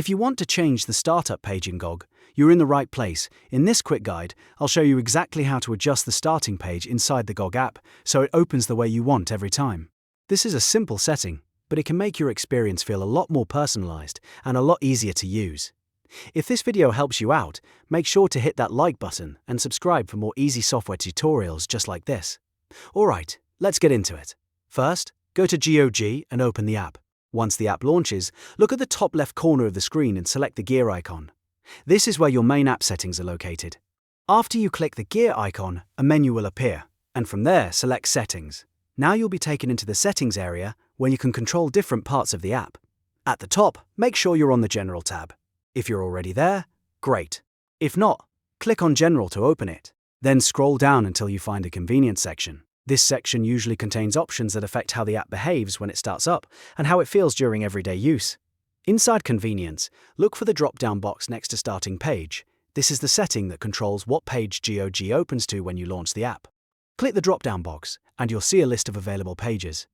If you want to change the startup page in GOG, you're in the right place. In this quick guide, I'll show you exactly how to adjust the starting page inside the GOG app so it opens the way you want every time. This is a simple setting, but it can make your experience feel a lot more personalized and a lot easier to use. If this video helps you out, make sure to hit that like button and subscribe for more easy software tutorials just like this. Alright, let's get into it. First, go to GOG and open the app. Once the app launches, look at the top left corner of the screen and select the gear icon. This is where your main app settings are located. After you click the gear icon, a menu will appear, and from there select Settings. Now you'll be taken into the Settings area where you can control different parts of the app. At the top, make sure you're on the General tab. If you're already there, great. If not, click on General to open it. Then scroll down until you find a Convenience section. This section usually contains options that affect how the app behaves when it starts up and how it feels during everyday use. Inside Convenience, look for the drop-down box next to Starting Page. This is the setting that controls what page GOG opens to when you launch the app. Click the drop-down box, and you'll see a list of available pages.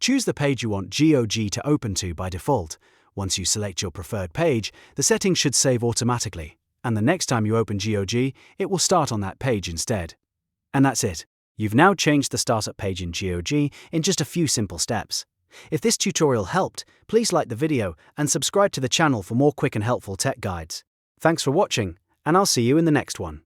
Choose the page you want GOG to open to by default. Once you select your preferred page, the settings should save automatically, and the next time you open GOG, it will start on that page instead. And that's it. You've now changed the startup page in GOG in just a few simple steps. If this tutorial helped, please like the video and subscribe to the channel for more quick and helpful tech guides. Thanks for watching, and I'll see you in the next one.